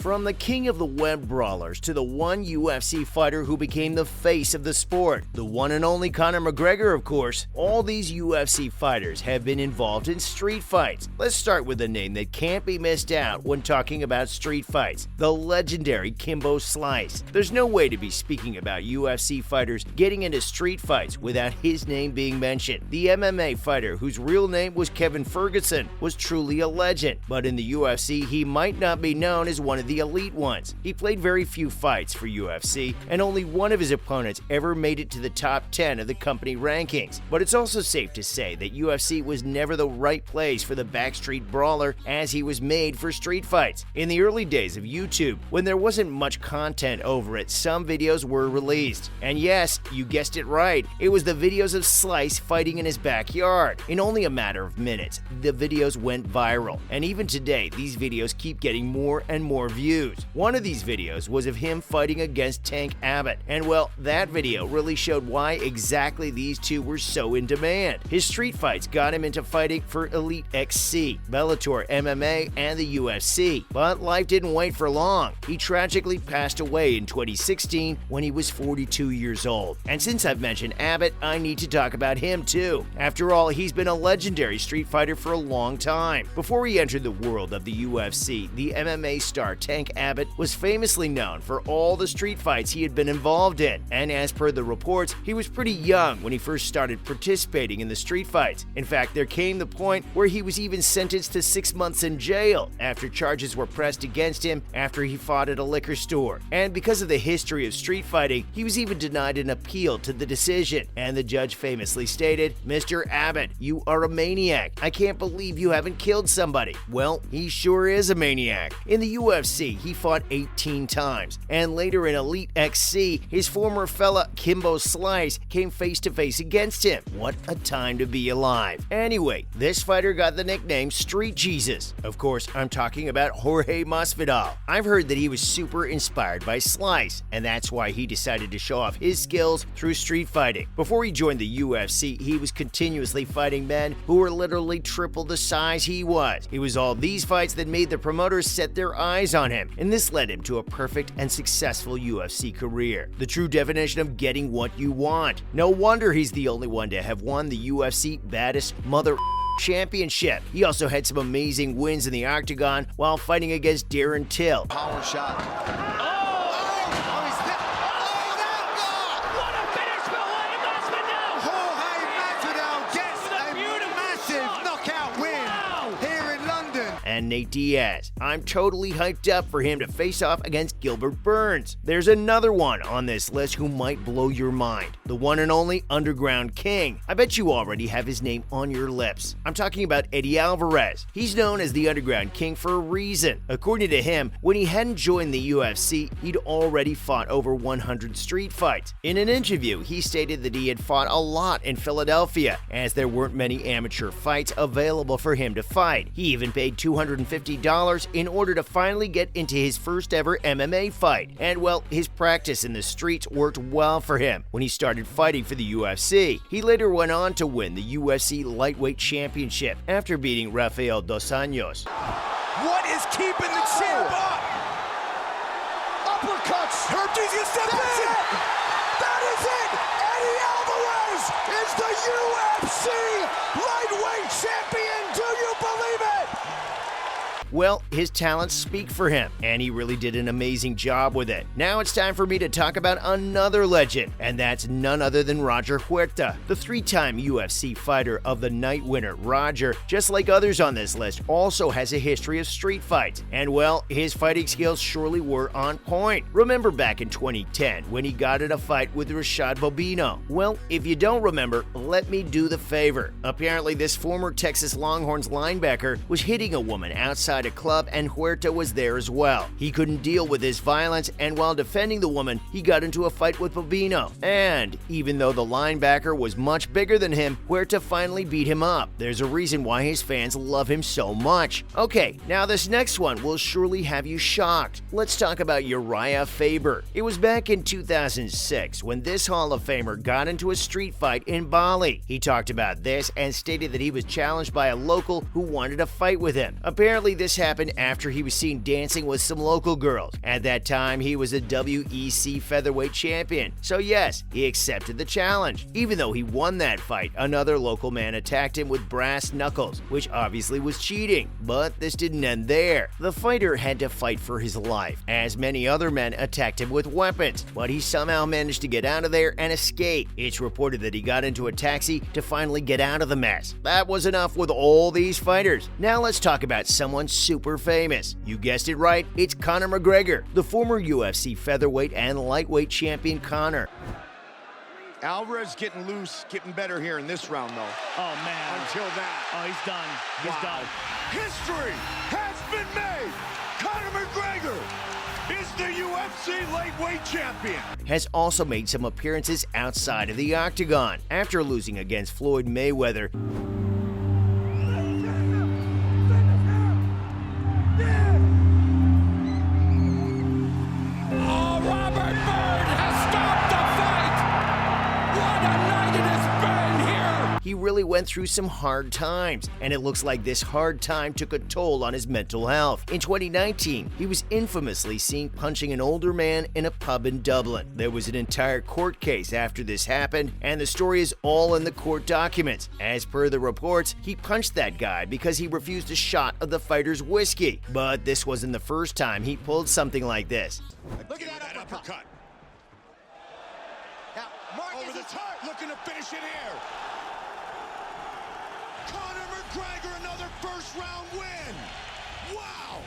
From the king of the web brawlers to the one UFC fighter who became the face of the sport, the one and only Conor McGregor, of course, all these UFC fighters have been involved in street fights. Let's start with a name that can't be missed out when talking about street fights, the legendary Kimbo Slice. There's no way to be speaking about UFC fighters getting into street fights without his name being mentioned. The MMA fighter, whose real name was Kevin Ferguson, was truly a legend, but in the UFC he might not be known as one of the elite ones. He played very few fights for UFC, and only one of his opponents ever made it to the top 10 of the company rankings. But it's also safe to say that UFC was never the right place for the backstreet brawler, as he was made for street fights. In the early days of YouTube, when there wasn't much content over it, some videos were released. And yes, you guessed it right, it was the videos of Slice fighting in his backyard. In only a matter of minutes, the videos went viral, and even today, these videos keep getting more and more views. One of these videos was of him fighting against Tank Abbott, and well, that video really showed why exactly these two were so in demand. His street fights got him into fighting for Elite XC, Bellator MMA, and the UFC, but life didn't wait for long. He tragically passed away in 2016 when he was 42 years old. And since I've mentioned Abbott, I need to talk about him too. After all, he's been a legendary street fighter for a long time. Before he entered the world of the UFC, the MMA star Tank Abbott was famously known for all the street fights he had been involved in, and as per the reports, he was pretty young when he first started participating in the street fights. In fact, there came the point where he was even sentenced to 6 months in jail after charges were pressed against him after he fought at a liquor store. And because of the history of street fighting, he was even denied an appeal to the decision, and the judge famously stated, "Mr. Abbott, you are a maniac. I can't believe you haven't killed somebody." Well, he sure is a maniac. In the UFC, he fought 18 times, and later in Elite XC, his former fella Kimbo Slice came face to face against him. What a time to be alive. Anyway, this fighter got the nickname Street Jesus. Of course, I'm talking about Jorge Masvidal. I've heard that he was super inspired by Slice, and that's why he decided to show off his skills through street fighting. Before he joined the UFC, he was continuously fighting men who were literally triple the size he was. It was all these fights that made the promoters set their eyes on him, and this led him to a perfect and successful UFC career. The true definition of getting what you want. No wonder he's the only one to have won the UFC Baddest Mother Championship. He also had some amazing wins in the octagon while fighting against Darren Till. Power shot. And Nate Diaz. I'm totally hyped up for him to face off against Gilbert Burns. There's another one on this list who might blow your mind. The one and only Underground King. I bet you already have his name on your lips. I'm talking about Eddie Alvarez. He's known as the Underground King for a reason. According to him, when he hadn't joined the UFC, he'd already fought over 100 street fights. In an interview, he stated that he had fought a lot in Philadelphia, as there weren't many amateur fights available for him to fight. He even paid $250 in order to finally get into his first ever MMA fight. And well, his practice in the streets worked well for him when he started fighting for the UFC. He later went on to win the UFC Lightweight Championship after beating Rafael Dos Anjos. What is keeping the champ up? Uppercuts. Herpes gonna step in. That is it. Eddie Alvarez is the UFC Lightweight Champion. Do you believe it? Well, his talents speak for him, and he really did an amazing job with it. Now it's time for me to talk about another legend, and that's none other than Roger Huerta. The three-time UFC fighter of the night winner, Roger, just like others on this list, also has a history of street fights. And well, his fighting skills surely were on point. Remember back in 2010 when he got in a fight with Rashad Bobino? Well, if you don't remember, let me do the favor. Apparently, this former Texas Longhorns linebacker was hitting a woman outside a club, and Huerta was there as well. He couldn't deal with this violence, and while defending the woman, he got into a fight with Bobino. And even though the linebacker was much bigger than him, Huerta finally beat him up. There's a reason why his fans love him so much. Okay, now this next one will surely have you shocked. Let's talk about Uriah Faber. It was back in 2006 when this Hall of Famer got into a street fight in Bali. He talked about this and stated that he was challenged by a local who wanted to fight with him. Apparently, this this happened after he was seen dancing with some local girls. At that time, he was a WEC featherweight champion, so yes, he accepted the challenge. Even though he won that fight, another local man attacked him with brass knuckles, which obviously was cheating. But this didn't end there. The fighter had to fight for his life, as many other men attacked him with weapons, but he somehow managed to get out of there and escape. It's reported that he got into a taxi to finally get out of the mess. That was enough with all these fighters. Now let's talk about someone super famous. You guessed it right, it's Conor McGregor, the former UFC featherweight and lightweight champion Conor. Alvarez getting loose, getting better here in this round, though. Oh, man. Until that. Oh, he's done. He's done. History has been made. Conor McGregor is the UFC lightweight champion. Has also made some appearances outside of the octagon after losing against Floyd Mayweather. He really went through some hard times, and it looks like this hard time took a toll on his mental health. In 2019, he was infamously seen punching an older man in a pub in Dublin. There was an entire court case after this happened, and the story is all in the court documents. As per the reports, he punched that guy because he refused a shot of the fighter's whiskey. But this wasn't the first time he pulled something like this. Look at that uppercut. Now, Marcus over the top, looking to finish it here. Conor McGregor, another first-round win. Wow!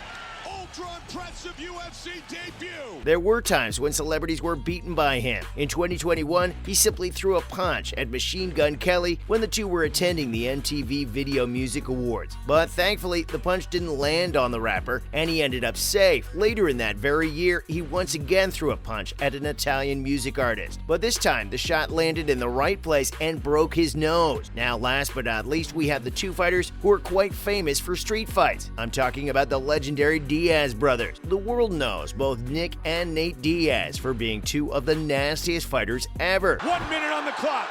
Ultra-impressive UFC debut. There were times when celebrities were beaten by him. In 2021, he simply threw a punch at Machine Gun Kelly when the two were attending the MTV Video Music Awards. But thankfully, the punch didn't land on the rapper, and he ended up safe. Later in that very year, he once again threw a punch at an Italian music artist. But this time, the shot landed in the right place and broke his nose. Now, last but not least, we have the two fighters who are quite famous for street fights. I'm talking about the legendary Diaz brothers. The world knows both Nick and Nate Diaz for being two of the nastiest fighters ever. 1 minute on the clock.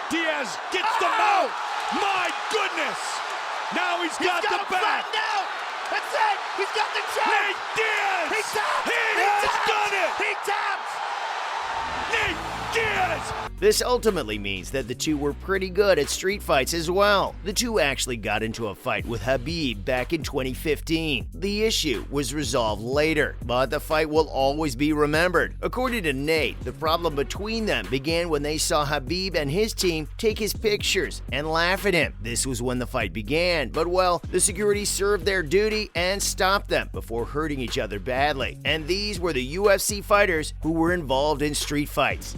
Diaz gets the mouth. My goodness. Now he's got the back. Now. That's it. He's got the choke. Nate Diaz. He tapped. He has done it. He tapped. Nate Diaz. This ultimately means that the two were pretty good at street fights as well. The two actually got into a fight with Khabib back in 2015. The issue was resolved later, but the fight will always be remembered. According to Nate, the problem between them began when they saw Khabib and his team take his pictures and laugh at him. This was when the fight began, but well, the security served their duty and stopped them before hurting each other badly. And these were the UFC fighters who were involved in street fights.